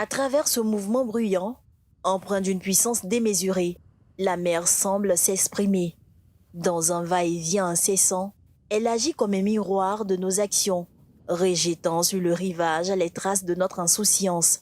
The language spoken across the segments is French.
À travers ce mouvement bruyant, empreint d'une puissance démesurée, la mer semble s'exprimer. Dans un va-et-vient incessant, elle agit comme un miroir de nos actions, rejetant sur le rivage les traces de notre insouciance.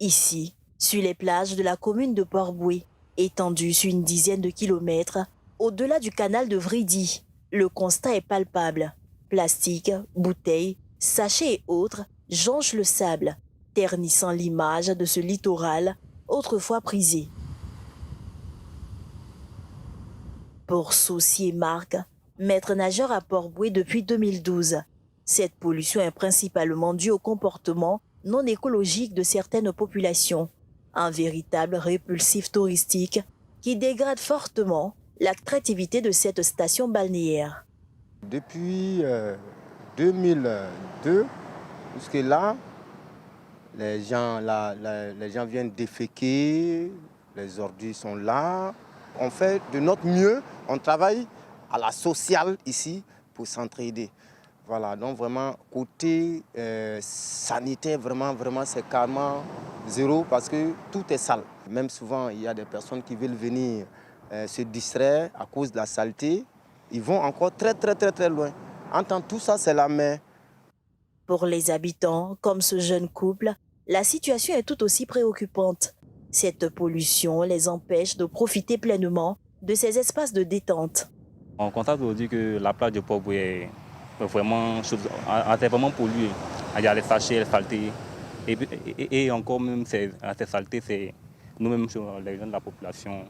Ici, sur les plages de la commune de Port-Bouët, étendues sur une dizaine de kilomètres, au-delà du canal de Vridy, le constat est palpable. Plastique, bouteilles, sachets et autres jonchent le sable, ternissant l'image de ce littoral autrefois prisé. Pour Saucier Marc, maître nageur à Port-Bouët depuis 2012, cette pollution est principalement due au comportement non écologique de certaines populations, un véritable répulsif touristique qui dégrade fortement l'attractivité de cette station balnéaire. Depuis 2002, jusque là, les gens viennent déféquer, les ordures sont là. On fait de notre mieux, on travaille à la sociale ici pour s'entraider. Voilà, donc vraiment, côté sanitaire, vraiment, c'est carrément zéro parce que tout est sale. Même souvent, il y a des personnes qui veulent venir se distraire à cause de la saleté. Ils vont encore très loin. Entendre tout ça, c'est la mer. Pour les habitants, comme ce jeune couple, la situation est tout aussi préoccupante. Cette pollution les empêche de profiter pleinement de ces espaces de détente. On constate aujourd'hui que la plage de Port-Bouët est vraiment polluée. Il y a les sachets, les saletés. Et encore même, ces saletés, c'est nous-mêmes, les gens de la population,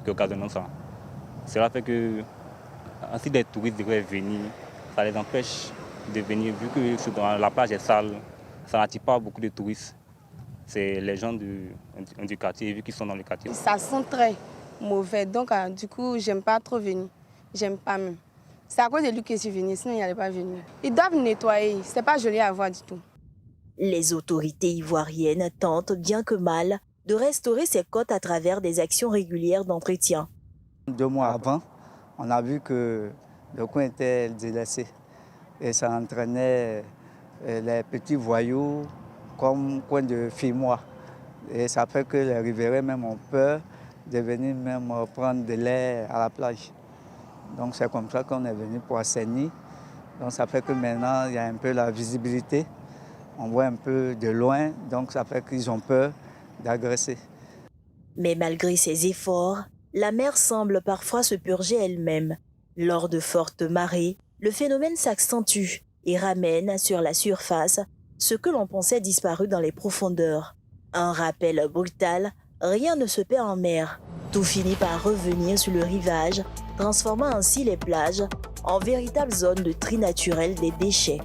qui occasionnons ça. Cela fait que si des touristes devraient venir, ça les empêche de venir. Vu que la plage est sale, ça n'attire pas beaucoup de touristes. C'est les gens du quartier, vu qu'ils sont dans le quartier. Ça sent très mauvais, donc du coup, j'aime pas trop venir. J'aime pas même. C'est à cause de lui que je suis venue, sinon il n'allait pas venir. Ils doivent nettoyer, c'est pas joli à voir du tout. Les autorités ivoiriennes tentent, bien que mal, de restaurer ces côtes à travers des actions régulières d'entretien. 2 mois avant, on a vu que le coin était délaissé et ça entraînait les petits voyous comme coin de Fimois. Et ça fait que les riverains même ont peur de venir même prendre de l'air à la plage. Donc c'est comme ça qu'on est venu pour assainir. Donc ça fait que maintenant il y a un peu la visibilité. On voit un peu de loin, donc ça fait qu'ils ont peur d'agresser. Mais malgré ces efforts, la mer semble parfois se purger elle-même. Lors de fortes marées, le phénomène s'accentue et ramène sur la surface ce que l'on pensait disparu dans les profondeurs. Un rappel brutal, rien ne se perd en mer. Tout finit par revenir sur le rivage, transformant ainsi les plages en véritables zones de tri naturel des déchets.